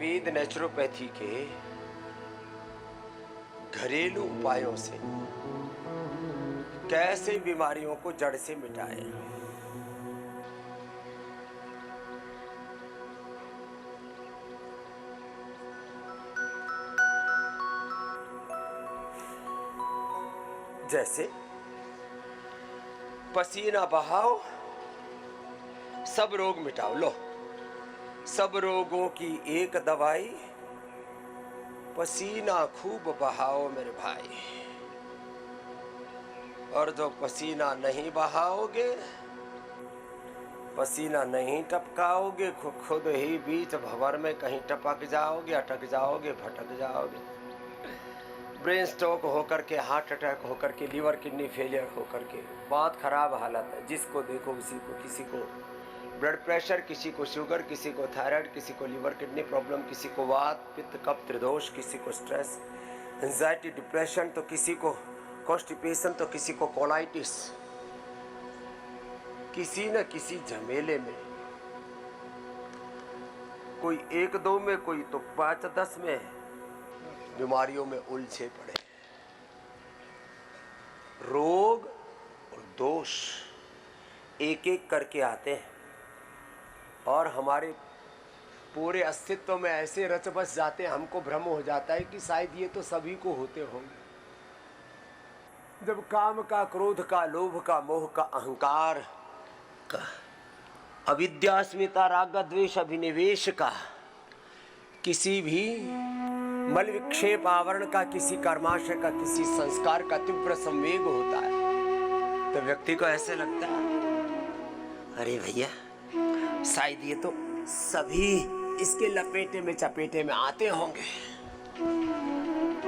Ayurveda naturopathy के घरेलू उपायों से कैसे बीमारियों को जड़ से मिटाएं। जैसे पसीना बहाओ, सब रोग मिटाओ। लो, सब रोगों की एक दवाई, पसीना खूब बहाओ मेरे भाई। और जो पसीना नहीं बहाओगे, पसीना नहीं टपकाओगे, खुद ही बीच भंवर में कहीं टपक जाओगे, अटक जाओगे, भटक जाओगे। ब्रेन स्ट्रोक होकर के, हार्ट अटैक होकर के, लीवर किडनी फेलियर होकर के बहुत खराब हालत है। जिसको देखो उसी को, किसी को ब्लड प्रेशर, किसी को शुगर, किसी को थायराइड, किसी को लीवर किडनी प्रॉब्लम, किसी को वात पित्त कफ त्रिदोष, किसी को स्ट्रेस एंजाइटी डिप्रेशन, तो किसी को कॉन्स्टिपेशन, तो किसी को कोलाइटिस। किसी न किसी झमेले में, कोई 1-2 में, कोई तो 5-10 में बीमारियों में उलझे पड़े। रोग और दोष एक एक करके आते हैं और हमारे पूरे अस्तित्व में ऐसे रच बस जाते हैं, हमको भ्रम हो जाता है कि शायद ये तो सभी को होते होंगे। जब काम का, क्रोध का, लोभ का, मोह का, अहंकार का, अविद्या, अस्मिता, राग, द्वेष, अभिनिवेश का, किसी भी मल विक्षेप आवरण का, किसी कर्माशय का, किसी संस्कार का तीव्र संवेग होता है, तो व्यक्ति को ऐसे लगता है अरे भैया शायद ये तो सभी इसके लपेटे में चपेटे में आते होंगे।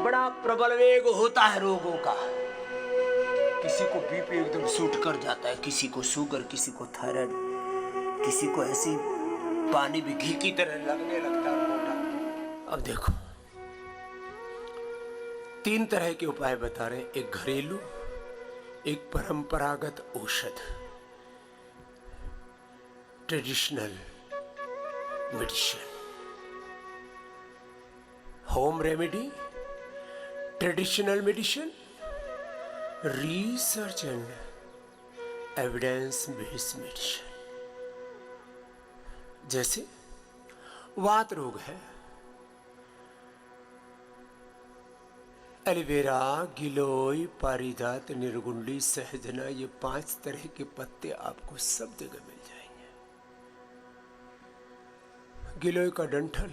बड़ा प्रबल वेग होता है रोगों का। किसी को बीपी एकदम शूट कर जाता है, किसी को शुगर, किसी को थायराइड, किसी को ऐसी पानी भी घी की तरह लगने लगता है मोटा। अब देखो 3 तरह के उपाय बता रहे हैं। एक घरेलू, एक परंपरागत औषध, traditional medicine, home remedy, traditional medicine, research and evidence based medicine. जैसे वात रोग है, एलोवेरा, गिलोय, पारिजात, निर्गुंडी, सहजना, ये 5 तरह के पत्ते आपको सब जगह मिल जाएंगे। गिलोय का डंठल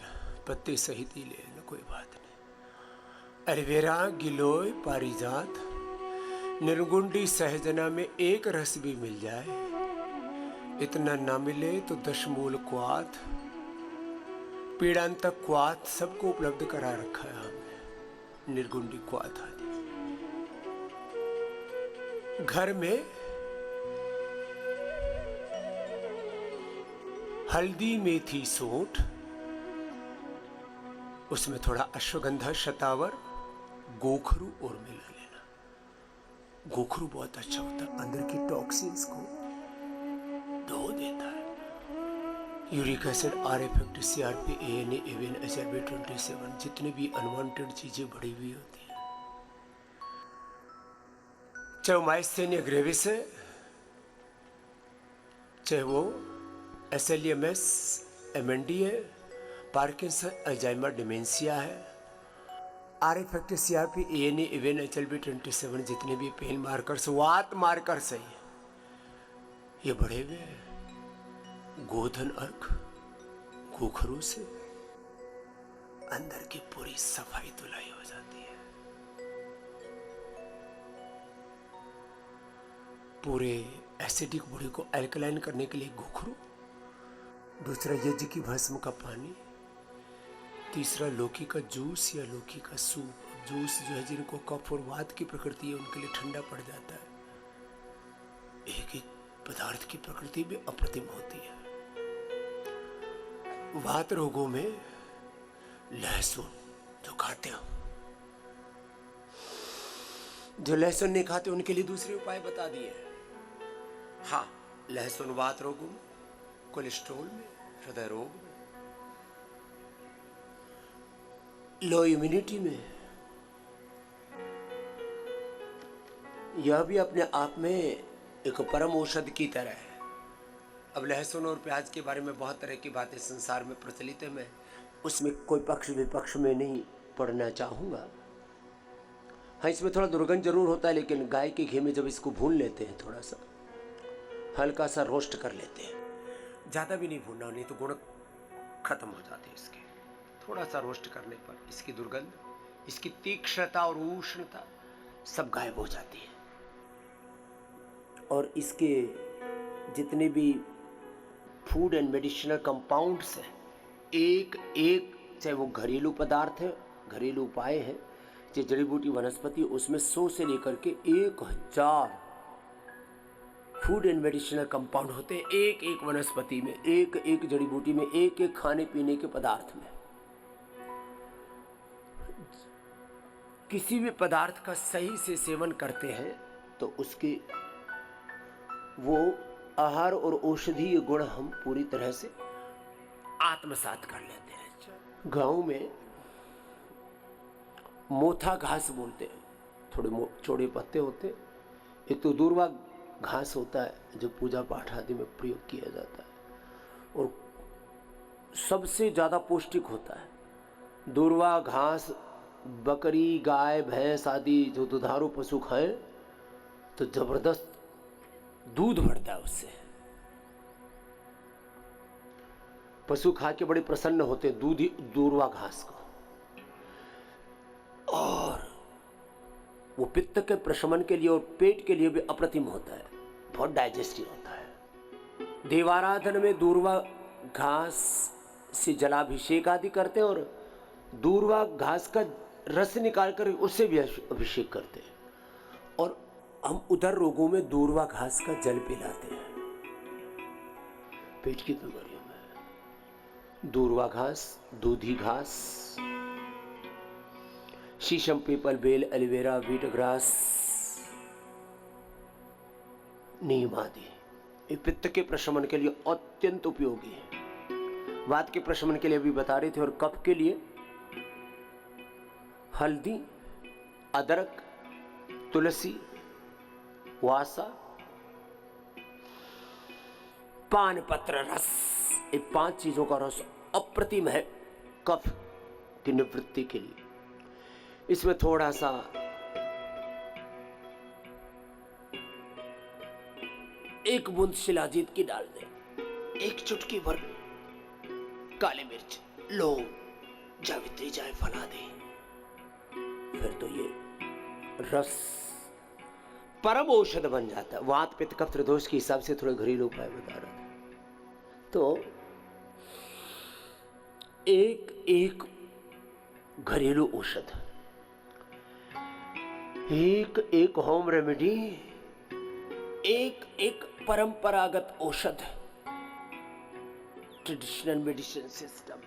पत्ते सहित ही ले लो, कोई बात नहीं। एलोवेरा, गिलोय, पारिजात, निर्गुंडी, सहजना में एक रस भी मिल जाए, इतना ना मिले तो दशमूल क्वाथ, पीड़ांतक क्वाथ सबको उपलब्ध करा रखा है हमने, निर्गुंडी क्वाथ आदि। घर में हल्दी, मेथी, सोंठ, उसमें थोड़ा अश्वगंधा, शतावर, गोखरू और मिला लेना। गोखरू बहुत अच्छा होता है, अंदर की टॉक्सिन्स को धो देता है। Uric acid, R-effect, CRP, ANA, AVN, HRB27, जितने भी अनवांटेड चीजें बढ़ी हुई होती हैं, चाहे वो माइस्थेनिया ग्रेविस है, चाहे वो SLEMS, MND है, पार्किंसन, अल्जाइमर, डिमेंशिया है, R-effect, CRP, ANA, AVN, HLB27, जितने भी पेन मार्कर्स, वात मार्कर्स है, ये बढ़े हुए हैं। गोधन अर्क, गोखरू से अंदर की पूरी सफाई धुलाई हो जाती है। पूरे एसिडिक बॉडी को एल्कलाइन करने के लिए गोखरू, दूसरा यज्ञ की भस्म का पानी, तीसरा लौकी का जूस या लौकी का सूप। जूस जो है, जिनको कफ और वात की प्रकृति है उनके लिए ठंडा पड़ जाता है। एक एक पदार्थ की प्रकृति भी अप्रतिम होती है। वात रोगों में लहसुन जो खाते हो, जो लहसुन नहीं खाते उनके लिए दूसरे उपाय बता दिए। हाँ, लहसुन वात रोगों में, कोलेस्ट्रॉल में, हृदय रोग में, लो इम्यूनिटी में, यह भी अपने आप में एक परम औषध की तरह है। अब लहसुन और प्याज के बारे में बहुत तरह की बातें संसार में प्रचलित है, मैं उसमें कोई पक्ष विपक्ष में नहीं पढ़ना चाहूँगा। हाँ, इसमें थोड़ा दुर्गंध जरूर होता है, लेकिन गाय के घी में जब इसको भून लेते हैं, थोड़ा सा हल्का सा रोस्ट कर लेते हैं, ज़्यादा भी नहीं भूनना, नहीं तो गुण खत्म हो जाते हैं इसके। थोड़ा सा रोस्ट करने पर इसकी दुर्गंध, इसकी तीक्ष्णता और उष्णता सब गायब हो जाती है। और इसके जितने भी फूड एंड मेडिसिनल कंपाउंड्स हैं, एक एक, चाहे वो घरेलू पदार्थ है, घरेलू उपाय है, चाहे जड़ी बूटी वनस्पति, उसमें 100 से लेकर के 1000 फूड एंड मेडिसिनल कंपाउंड होते हैं एक एक वनस्पति में, एक एक जड़ी बूटी में, एक एक खाने पीने के पदार्थ में। किसी भी पदार्थ का सही से सेवन करते हैं तो उसके वो आहार और औषधीय गुण हम पूरी तरह से आत्मसात कर लेते हैं। गांव में मोथा घास बोलते हैं, थोड़े चौड़े पत्ते होते हैं। एक तो दूर्वा घास होता है जो पूजा पाठ आदि में प्रयोग किया जाता है और सबसे ज़्यादा पौष्टिक होता है। दूर्वा घास बकरी, गाय, भैंस आदि जो दुधारू पशु खाएं तो जबरदस्त दूध बढ़ता है उससे। पशु खा के बड़े प्रसन्न होते हैं दूर्वा घास को, और वो पित्त के प्रशमन के लिए और पेट के लिए भी अप्रतिम होता है, बहुत डाइजेस्टिव होता है। देवाराधन में दूर्वा घास से जलाभिषेक आदि करते हैं और दूर्वा घास का रस निकाल कर उससे भी अभिषेक करते हैं। और हम उधर रोगों में दूर्वा घास का जल पिलाते हैं, पेट की बीमारियों में। दूर्वा घास, दूधी घास, शीशम, पीपल, बेल, एलोवेरा, वीटग्रास, नीम आदि, ये पित्त के प्रशमन के लिए अत्यंत उपयोगी है। वात के प्रशमन के लिए भी बता रहे थे, और कफ के लिए हल्दी, अदरक, तुलसी, वासा, पान पत्र रस, ये 5 चीजों का रस अप्रतिम है कफ की निवृत्ति के लिए। इसमें थोड़ा सा एक बूंद शिलाजीत की डाल दें, एक चुटकी भर काली मिर्च, लौंग, जावित्री, जायफल आदि, फिर तो ये रस परम औषध बन जाता है। वात पित्त कफ त्रिदोष के हिसाब से थोड़े घरेलू उपाय बता रहा था। तो एक एक घरेलू औषध, एक एक होम रेमेडी, एक एक परंपरागत औषध, ट्रेडिशनल मेडिसिन सिस्टम,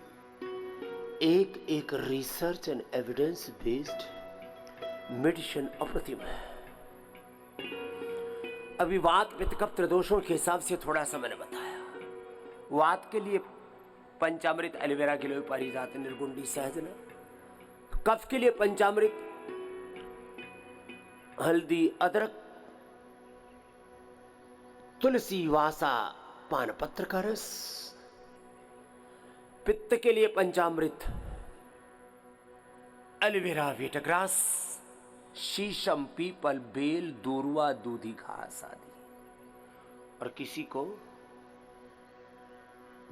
एक एक research and evidence based medicine अप्रतिम है। अभी वात पित्त कफ त्रिदोषों के हिसाब से थोड़ा सा मैंने बताया। वात के लिए पंचामृत, एलोवेरा, गिलोय, पारिजात, निर्गुंडी, सहजना। कफ के लिए पंचामृत, हल्दी, अदरक, तुलसी, वासा, पान पत्र का रस। पित्त के लिए पंचामृत, एलोवेरा, वीटग्रास, शीशम, पीपल, बेल, दूर्वा, दूधी घास आदि। और किसी को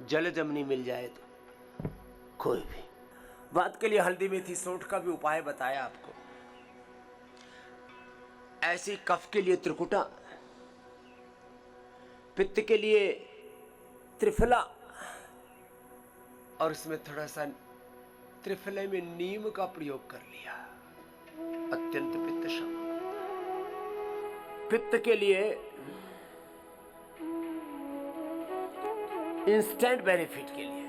जलजमनी मिल जाए तो कोई भी। वात के लिए हल्दी, मेथी, सौंठ का भी उपाय बताया आपको। ऐसे कफ के लिए त्रिकुटा, पित्त के लिए त्रिफला, और उसमें थोड़ा सा त्रिफले में नीम का प्रयोग कर लिया, अत्यंत पित्त शमन। पित्त के लिए इंस्टेंट बेनिफिट के लिए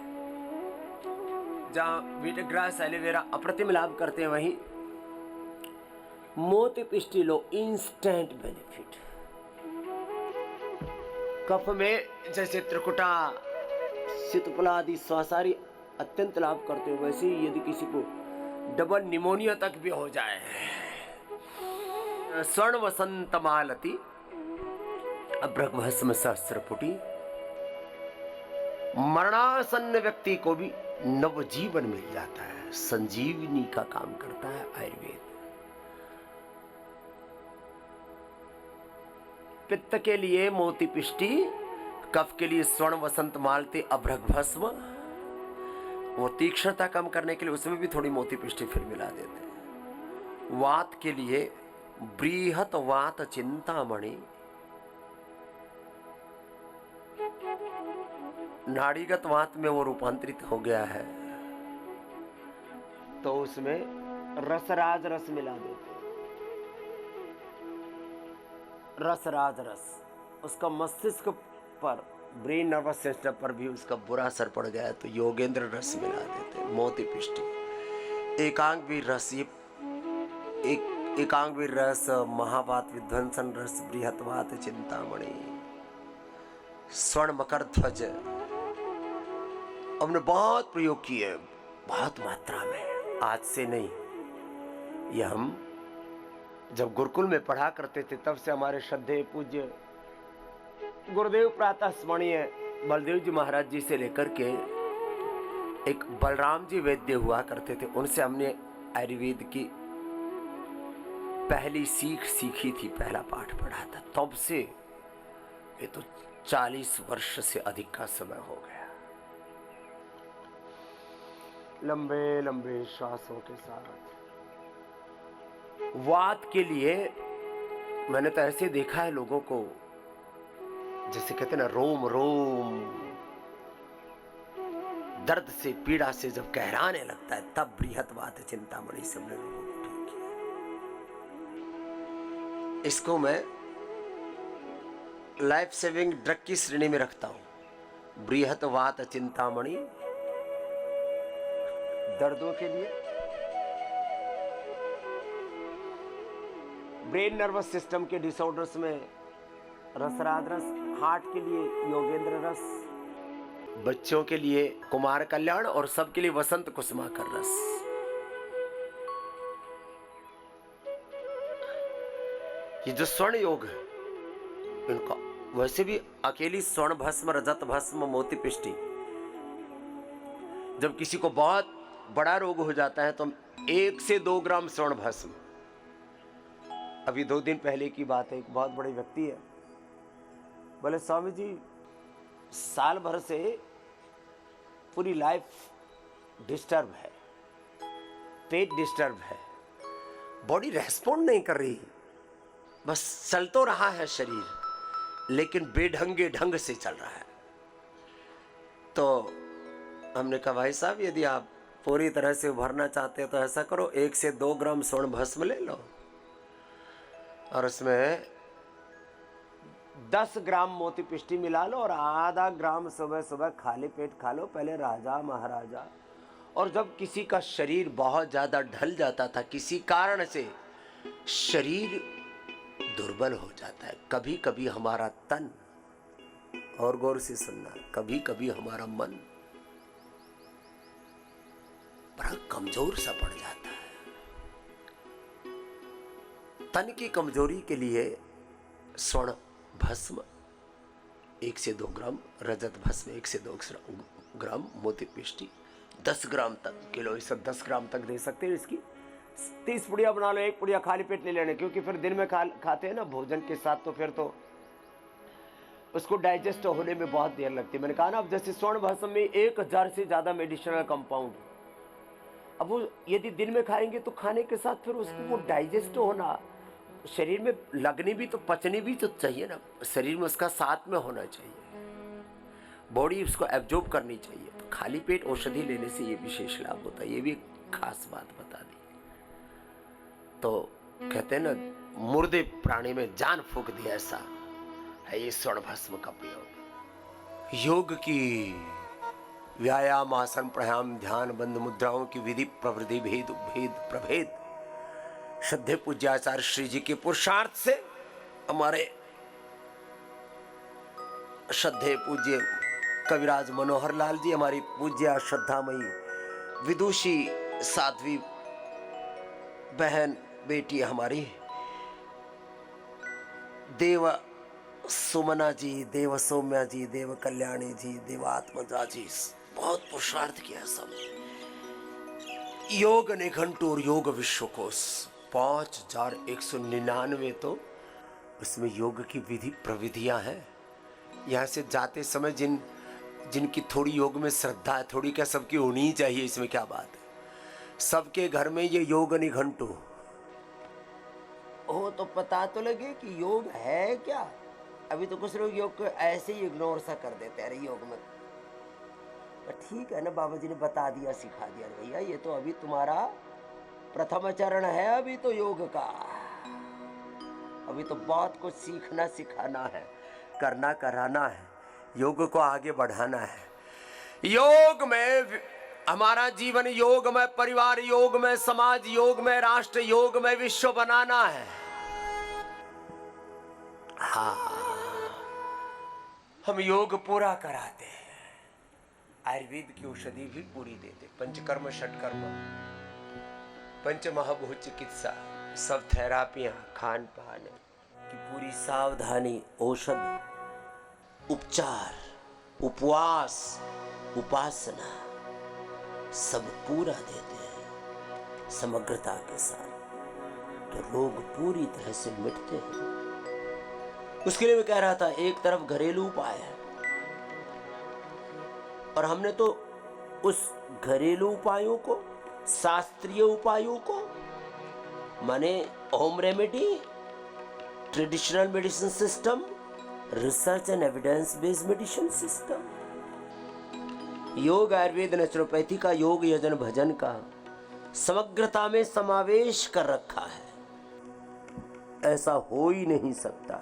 जहां वीटग्रास, एलोवेरा अप्रतिम लाभ करते हैं, वहीं मोती पिष्टी लो, इंस्टेंट बेनिफिट। कफ में जैसे त्रिकुटा, सितफला आदि स्वासारी अत्यंत लाभ करते हो, वैसे ही यदि किसी को डबल निमोनिया तक भी हो जाए। स्वर्ण वसंत मालती अभ्रभस्म सहस्रपुटी, मरणासन्न व्यक्ति को भी नवजीवन मिल जाता है। संजीवनी का काम करता है आयुर्वेद। पित्त के लिए मोती पिष्टी, कफ के लिए स्वर्ण वसंत मालती अभ्रभस्म, वो तीक्ष्णता कम करने के लिए उसमें भी थोड़ी मोती पिष्टी फिर मिला देते हैं। वात के लिए बृहत वात चिंतामणि, नाड़ीगत वात में वो रूपांतरित हो गया है तो उसमें रसराज रस मिला देते हैं। रसराज रस उसका मस्तिष्क पर, ब्रेन नर्वस सिस्टम पर भी उसका बुरा असर पड़ गया है तो योगेंद्र रस मिला देते हैं। मोती पिष्टी, एकांग भी रस, ये एकांग भी रस, महावात विध्वंसन रस, बृहतवात चिंतामणि, स्वर्ण मकर ध्वज, हमने बहुत प्रयोग किए, बहुत मात्रा में, आज से नहीं। ये हम जब गुरुकुल में पढ़ा करते थे तब से हमारे श्रद्धेय पूज्य गुरुदेव प्रातः स्मरणीय बलदेव जी महाराज जी से लेकर के एक बलराम जी वैद्य हुआ करते थे, उनसे हमने आयुर्वेद की पहली सीख सीखी थी, पहला पाठ पढ़ा था। तब से ये तो 40 वर्ष से अधिक का समय हो गया। लंबे लंबे श्वासों के साथ वात के लिए मैंने तो ऐसे देखा है लोगों को, जैसे कहते हैं ना, रोम रोम दर्द से, पीड़ा से जब कहराने लगता है तब बृहतवात चिंतामणि से हमने लोगों को ठीक किया। इसको मैं लाइफ सेविंग ड्रग की श्रेणी में रखता हूं। बृहतवात चिंतामणि दर्दों के लिए, ब्रेन नर्वस सिस्टम के डिसऑर्डर्स में रसराज रस, हार्ट के लिए योगेंद्र रस, बच्चों के लिए कुमार कल्याण और सबके लिए वसंत कुसुमाकर रस। ये जो स्वर्ण योग है इनका, वैसे भी अकेली स्वर्ण भस्म, रजत भस्म, मोती पिष्टी, जब किसी को बहुत बड़ा रोग हो जाता है तो 1 से 2 ग्राम स्वर्ण भस्म। अभी 2 दिन पहले की बात है, एक बहुत बड़े व्यक्ति है, बोले स्वामी जी साल भर से पूरी लाइफ डिस्टर्ब है, पेट डिस्टर्ब है, बॉडी रेस्पॉन्ड नहीं कर रही, बस चल तो रहा है शरीर लेकिन बेढंगे ढंग से चल रहा है। तो हमने कहा भाई साहब यदि आप पूरी तरह से उभरना चाहते हैं तो ऐसा करो, 1 से 2 ग्राम स्वर्ण भस्म ले लो और उसमें 10 ग्राम मोती पिष्टी मिला लो और आधा ग्राम सुबह सुबह खाली पेट खा लो। पहले राजा महाराजा, और जब किसी का शरीर बहुत ज्यादा ढल जाता था, किसी कारण से शरीर दुर्बल हो जाता है, कभी कभी हमारा तन, और गौर से सुनना, कभी कभी हमारा मन बड़ा कमजोर सा पड़ जाता है। तन की कमजोरी के लिए स्वर्ण भस्म 1 से 2 ग्राम, रजत भस्म 1 से 2 ग्राम, मोती पिष्टी 10 ग्राम तक, किलो इसे 10 ग्राम तक दे सकते हैं। इसकी 30 पुड़िया बना लो, 1 पुड़िया खाली पेट ले लेने, क्योंकि फिर दिन में खाते हैं ना भोजन के साथ, तो फिर तो उसको डाइजेस्ट होने में बहुत देर लगती है। मैंने कहा ना, अब जैसे स्वर्ण भस्म में 1000 से ज्यादा मेडिसिनल कंपाउंड, अब वो यदि दिन में खाएंगे तो खाने के साथ फिर उसको वो डाइजेस्ट होना, शरीर में लगनी भी तो, पचनी भी तो चाहिए ना, शरीर में उसका साथ में होना चाहिए, बॉडी उसको एब्जॉर्ब करनी चाहिए। तो खाली पेट औषधि लेने से ये विशेष लाभ होता है, ये भी खास बात बता दी। तो कहते हैं ना, मुर्दे प्राणी में जान फूंक दी, ऐसा है ये स्वर्ण भस्म का प्रयोग। योग की व्यायाम, आसन, प्राणायाम, ध्यान, बंद मुद्राओं की विधि, प्रवृत्ति, भेद, उपभेद, प्रभेद, श्रद्धेय पूज्य आचार्य श्री जी के पुरुषार्थ से हमारे श्रद्धेय पूज्य कविराज मनोहर लाल जी, हमारी पूज्य श्रद्धामयी विदुषी साध्वी बहन बेटी हमारी देव सुमना जी, देव सौम्या जी, देव कल्याणी जी, देवात्मजा जी, बहुत पुरुषार्थ किया सब। योग निघंटू और योग विश्वकोश 5199, तो उसमें योग की विधि प्रविधियां हैं। यहाँ से जाते समय जिनकी थोड़ी योग में श्रद्धा है, थोड़ी क्या सबकी होनी ही चाहिए, इसमें क्या बात है। सबके घर में ये योग निघंटू हो तो पता तो लगे कि योग है क्या। अभी तो कुछ लोग योग को ऐसे ही इग्नोर सा कर देते हैं, अरे योग में ठीक है ना, बाबा जी ने बता दिया सिखा दिया। भैया ये तो अभी तुम्हारा प्रथम चरण है, अभी तो योग का, अभी तो बहुत कुछ सीखना सिखाना है, करना कराना है, योग को आगे बढ़ाना है। योग में हमारा जीवन, योग में परिवार, योग में समाज, योग में राष्ट्र, योग में विश्व बनाना है। हाँ, हम योग पूरा कराते हैं, आयुर्वेद की औषधि भी पूरी देते, पंचकर्म षटकर्म, पंचमहाभूत चिकित्सा, सब थेरापियां, खान पान की पूरी सावधानी, औषध, उपचार, उपवास, उपासना सब पूरा देते हैं समग्रता के साथ, तो रोग पूरी तरह से मिटते हैं। उसके लिए मैं कह रहा था, एक तरफ घरेलू उपाय है और हमने तो उस घरेलू उपायों को, शास्त्रीय उपायों को, माने home remedy, traditional medicine system, research and evidence based medicine system, योग, आयुर्वेद, नेचुरोपैथी का, योग यजन भजन का समग्रता में समावेश कर रखा है। ऐसा हो ही नहीं सकता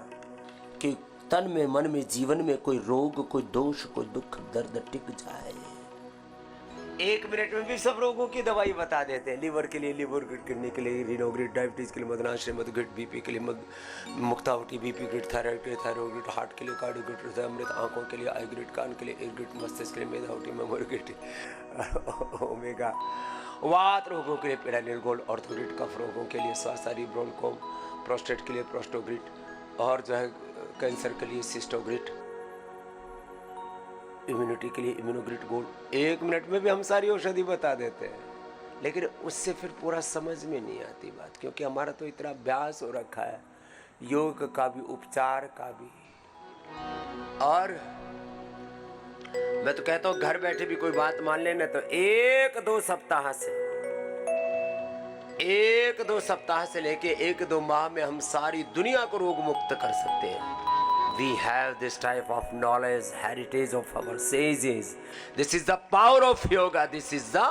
कि तन में, मन में, जीवन में कोई रोग, कोई दोष, कोई दुख, दर्द टिक जाए। 1 मिनट में भी सब रोगों की दवाई बता देते हैं। लीवर के लिए लीवर ग्रिड, किडनी के लिए रीनोग्रिड, डायबिटीज के लिए मदनाश्रय मधुग्रिड, बीपी के लिए मुक्तावटी बीपी ग्रिड, थायराइड के लिए थायराइड ग्रिड, हार्ट के लिए कार्डियोग्रिड, अमृत, आंखों के लिए आई ग्रिड, कान के लिए एयर ग्रिड, मस्तिष्क के लिए मेधावटी मेमोरी ग्रिड, ओमेगा, वात रोगों के लिए पेरानिल गोल्ड, ऑर्थोग्रिड, कफ रोगों के लिए स्वासारी ब्रोनकोम, प्रोस्टेट के लिए प्रोस्टोग्रिड, और जो है कैंसर के लिए सिस्टोग्रिड, इम्यूनिटी के लिए इम्यूनोग्रिड गोल्ड। 1 मिनट में भी हम सारी औषधि बता देते हैं, लेकिन उससे फिर पूरा समझ में नहीं आती बात, क्योंकि हमारा तो इतना अभ्यास हो रखा है योग का भी, उपचार का भी। और मैं तो कहता हूँ घर बैठे भी कोई बात मान लेना तो 1-2 सप्ताह से लेके 1-2 माह में हम सारी दुनिया को रोग मुक्त कर सकते हैं। We have this type of knowledge, heritage of our sages. This is the power of yoga. This is the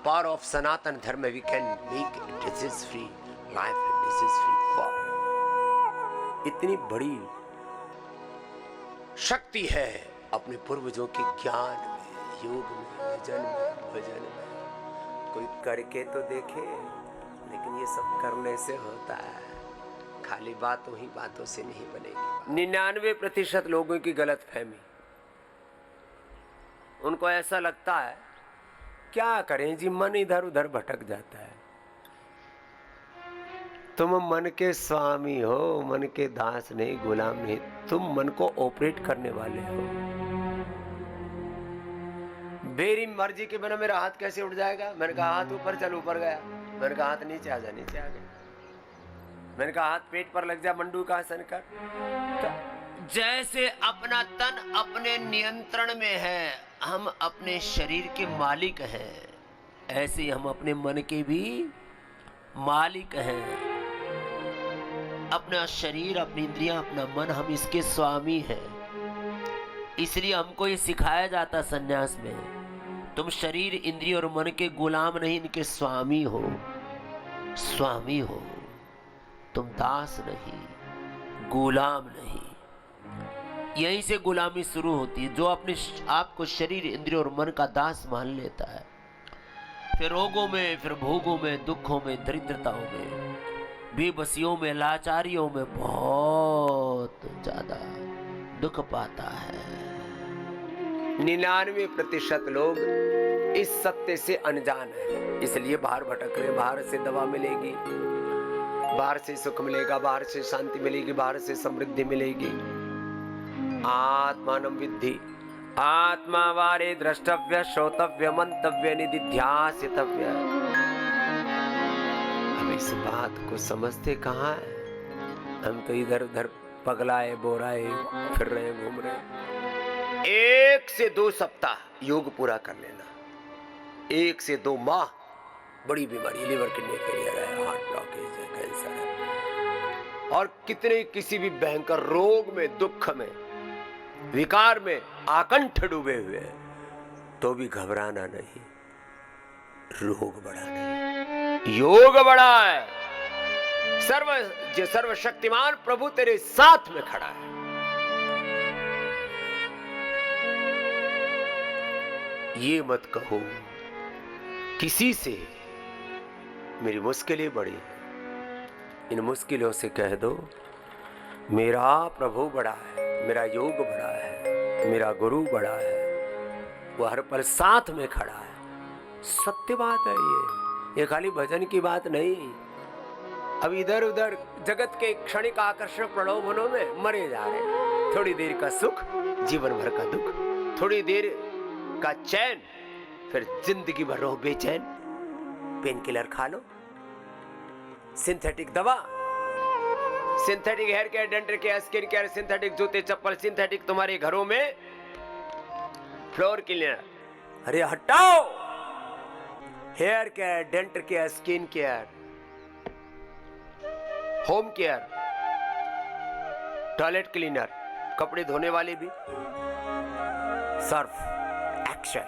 power of Sanatan Dharma. We can make disease-free life and disease-free world. इतनी बड़ी शक्ति है अपने पूर्वजों के ज्ञान में, योग में, यजन में, भजन में। कोई करके तो देखे, लेकिन ये सब करने से होता है, खाली बातों ही बातों से नहीं बनेगी। 99% लोगों की गलत फहमी, उनको ऐसा लगता है क्या करें जी, मन इधर उधर भटक जाता है। तुम मन के स्वामी हो, मन के दास नहीं, गुलाम नहीं, तुम मन को ऑपरेट करने वाले हो। मेरी मर्जी के बिना मेरा हाथ कैसे उठ जाएगा? मैंने कहा हाथ ऊपर चल, ऊपर गया। मैंने कहा हाथ नीचे आ जा, नीचे आ गया। मैंने कहा हाथ पेट पर लग जा, मंडू का आसन कर। जैसे अपना तन अपने नियंत्रण में है, हम अपने शरीर के मालिक हैं, ऐसे ही हम अपने मन के भी मालिक हैं। अपना शरीर, अपनी इंद्रियां, अपना मन, हम इसके स्वामी हैं। इसलिए हमको ये सिखाया जाता सन्यास में, तुम शरीर, इंद्रिय और मन के गुलाम नहीं, इनके स्वामी हो। स्वामी हो तुम, दास नहीं, गुलाम नहीं। यहीं से गुलामी शुरू होती है। जो अपने आप को शरीर, इंद्रिय और मन का दास मान लेता है, फिर रोगों में, फिर भोगों में, दुखों में, दरिद्रताओं में, बेबसियों में, लाचारियों में बहुत ज्यादा दुख पाता है। 99% लोग इस सत्य से अनजान है, इसलिए बाहर भटक रहे। बाहर से दवा मिलेगी, बाहर से सुख मिलेगा, बाहर से शांति मिलेगी, बाहर से समृद्धि मिलेगी। आत्मानं विद्धि, आत्मा वारे द्रष्टव्य श्रोतव्य मंतव्य निधिध्यासितव्य। हम इस बात को समझते कहाँ है? हम तो इधर उधर पगलाए बोराए फिर रहे, घूम रहे। 1 से 2 सप्ताह योग पूरा कर लेना, 1 से 2 माह बड़ी बीमारी, लिवर किडनी फेलियर है, हार्ट ब्लॉकेज है, कैंसर है, और कितने किसी भी भयंकर रोग में, दुख में, विकार में आकंठ डूबे हुए हैं, तो भी घबराना नहीं। रोग बड़ा नहीं, योग बड़ा है। सर्वशक्तिमान प्रभु तेरे साथ में खड़ा है। ये मत कहो किसी से मेरी मुश्किलें बड़ी हैं। इन मुश्किलों से कह दो मेरा प्रभु बड़ा है, मेरा योग बड़ा है, मेरा गुरु बड़ा है, वो हर पल साथ में खड़ा है। सत्य बात है ये खाली भजन की बात नहीं। अब इधर उधर जगत के क्षणिक आकर्षण प्रलोभनों में मरे जा रहे हैं। थोड़ी देर का सुख, जीवन भर का दुख, थोड़ी देर का चैन, फिर जिंदगी भर रहो बेचैन। पेन किलर खा लो, सिंथेटिक दवा, synthetic hair care, dental care, skin care, synthetic जूते चप्पल, सिंथेटिक तुम्हारे घरों में फ्लोर क्लीनर। अरे हटाओ, hair care, dental care, skin care, home care, toilet cleaner, कपड़े धोने वाले भी, सर्फ एक्शन,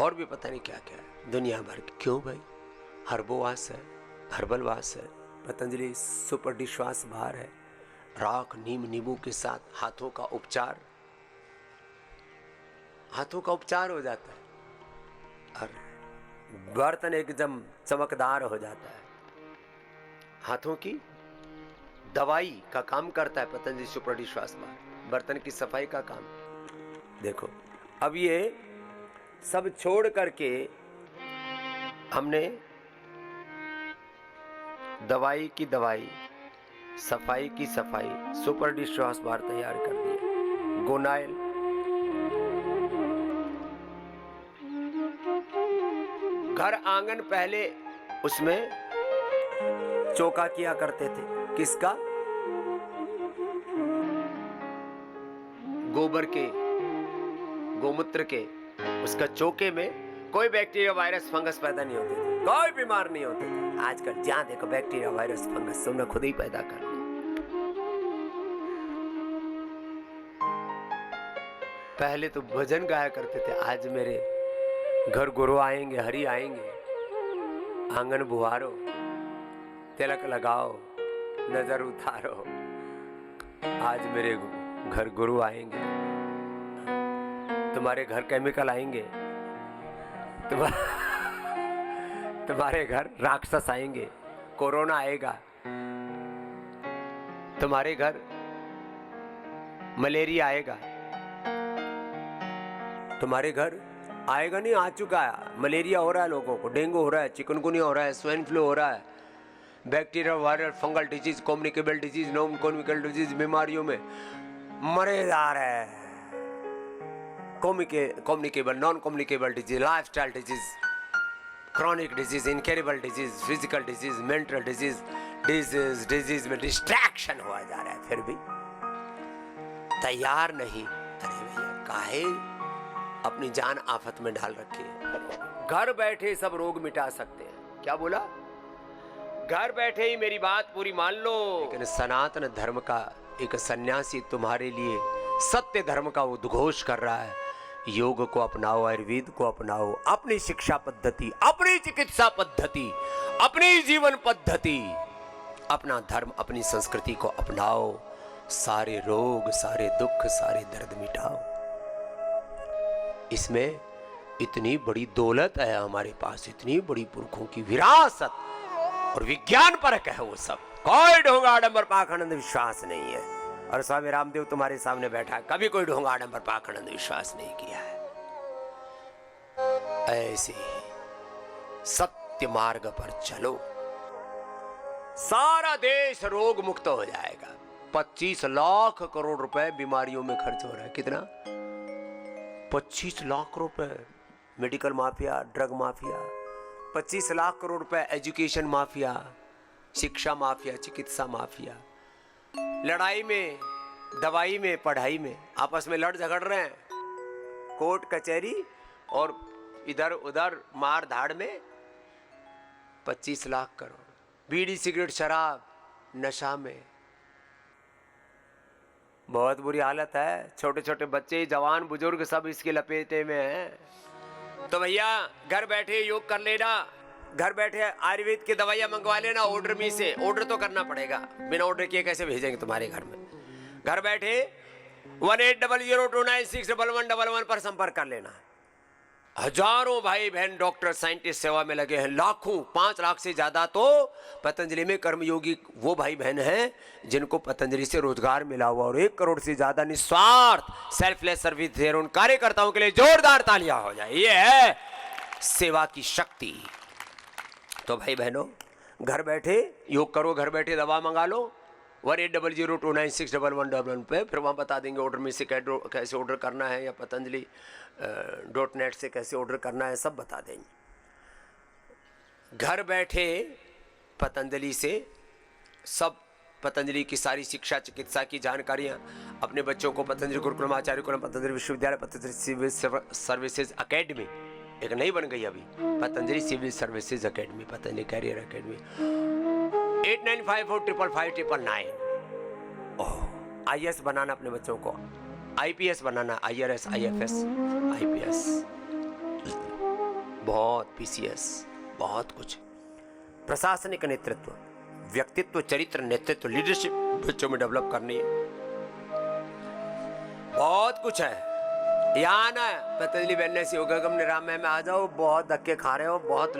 और भी पता नहीं क्या क्या है दुनिया भर की। क्यों भाई? हर्बोवास है, हर्बल वास है, पतंजलि सुपर डिश वाश बार है, राख नीम नींबू के साथ हाथों का उपचार, हाथों का उपचार हो जाता है और बर्तन एकदम चमकदार हो जाता है। हाथों की दवाई का काम करता है पतंजलि सुपर डिश वाश बार, बर्तन की सफाई का काम। देखो अब ये सब छोड़ करके हमने दवाई की दवाई, सफाई की सफाई, सुपर डिश वॉश बार तैयार कर दिया। गोनाइल, घर आंगन पहले उसमें चौका किया करते थे, किसका? गोबर के, गोमूत्र के। उसका चौके में कोई बैक्टीरिया वायरस फंगस पैदा नहीं होते थे, कोई बीमार नहीं होते थे। आजकल जहां देखो बैक्टीरिया वायरस फंगस तुमने खुद ही पैदा कर लिया। पहले तो भजन गाया करते थे, आज मेरे घर गुरु आएंगे, हरि आएंगे, आंगन बुहारो, तिलक लगाओ, नजर उतारो। आज मेरे घर गुरु आएंगे, तुम्हारे घर केमिकल आएंगे, तुम्हारे घर राक्षस आएंगे, कोरोना आएगा, तुम्हारे घर मलेरिया आएगा, तुम्हारे घर आएगा नहीं, आ चुका है। मलेरिया हो रहा है लोगों को, डेंगू हो रहा है, चिकनगुनिया हो रहा है, स्वाइन फ्लू हो रहा है, bacteria, viral, fungal disease, communicable disease, non communicable disease बीमारियों में मरे जा रहे हैं। Communicable, non communicable disease, lifestyle disease, chronic disease, incurable disease, physical disease, mental disease में डिस्ट्रैक्शन हुआ जा रहा है, फिर भी तैयार नहीं। अरे भैया काहे अपनी जान आफत में डाल रखी है? घर बैठे सब रोग मिटा सकते हैं। क्या बोला? घर बैठे ही मेरी बात पूरी मान लो। लेकिन सनातन धर्म का एक सन्यासी तुम्हारे लिए सत्य धर्म का उद्घोष कर रहा है, योग को अपनाओ, आयुर्वेद को अपनाओ, अपनी शिक्षा पद्धति, अपनी चिकित्सा पद्धति, अपनी जीवन पद्धति, अपना धर्म, अपनी संस्कृति को अपनाओ, सारे रोग, सारे दुख, सारे दर्द मिटाओ। इसमें इतनी बड़ी दौलत है हमारे पास, इतनी बड़ी पुरखों की विरासत, और विज्ञान परक है वो सब। कोई ढोंगा आडंबर पाखंड विश्वास नहीं है। और स्वामी रामदेव तुम्हारे सामने बैठा है, कभी कोई ढोंग आडंबर पाखंड विश्वास नहीं किया है। ऐसे ही सत्य मार्ग पर चलो, सारा देश रोग मुक्त हो जाएगा। 25 लाख करोड़ रुपए बीमारियों में खर्च हो रहा है। कितना? 25 लाख रुपए medical mafia, drug mafia, 25 lakh crore रुपए एजुकेशन माफिया, शिक्षा माफिया, चिकित्सा माफिया, लड़ाई में, दवाई में, पढ़ाई में आपस में लड़ झगड़ रहे हैं, कोर्ट कचहरी और इधर उधर मार धाड़ में 25 लाख करोड़। बीड़ी सिगरेट शराब नशा में बहुत बुरी हालत है। छोटे छोटे बच्चे, जवान, बुजुर्ग सब इसके लपेटे में हैं। तो भैया घर बैठे योग कर लेना, घर बैठे आयुर्वेद की दवाइयां मंगवा लेना ऑर्डर में से। ऑर्डर तो करना पड़ेगा, बिना ऑर्डर किए कैसे भेजेंगे तुम्हारे घर में। घर बैठे 180029611111 पर संपर्क कर लेना। हजारों भाई बहन डॉक्टर साइंटिस्ट सेवा में लगे हैं, लाखों, 5 लाख से ज्यादा तो पतंजलि में कर्मयोगी वो भाई बहन हैं जिनको पतंजलि से रोजगार मिला हुआ, और 1 करोड़ से ज्यादा निस्वार्थ सेल्फलेस सर्विस दे रहे उन कार्यकर्ताओं के लिए जोरदार तालियां हो जाए। ये है सेवा की शक्ति। तो भाई बहनों घर बैठे योग करो, घर बैठे दवा मंगा लो 1800296111 पे, फिर वहाँ बता देंगे ऑर्डर में से कैसे ऑर्डर करना है, या पतंजलि .net से कैसे ऑर्डर करना है, सब बता देंगे। घर बैठे पतंजलि से सब, पतंजलि की सारी शिक्षा चिकित्सा की जानकारियाँ अपने बच्चों को पतंजलि गुरुकुलम, आचार्य कुलम, पतंजलि विश्वविद्यालय, पतंजलि सिविल सर्विसेज अकेडमी एक नई बन गई अभी, Patanjali civil services academy, Patanjali career academy, 8954555599। IAS बनाना अपने बच्चों को, IPS बनाना, IRS, IFS, IPS, बहुत PCS, बहुत कुछ। प्रशासनिक नेतृत्व, व्यक्तित्व, चरित्र, नेतृत्व, लीडरशिप बच्चों में डेवलप करनी है। बहुत कुछ है। यहाँ ना पतंजलि वेलनेस योगम निराम में आ जाओ, बहुत धक्के खा रहे हो, बहुत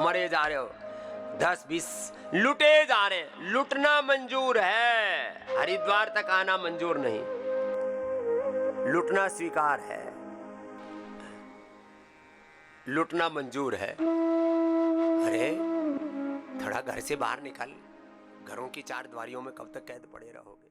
मरे जा रहे हो, 10-20 लुटे जा रहे हैं। लुटना मंजूर है, हरिद्वार तक आना मंजूर नहीं, लुटना स्वीकार है, लुटना मंजूर है। अरे थोड़ा घर से बाहर निकल, घरों की 4 द्वारियों में कब तक कैद पड़े रहोगे।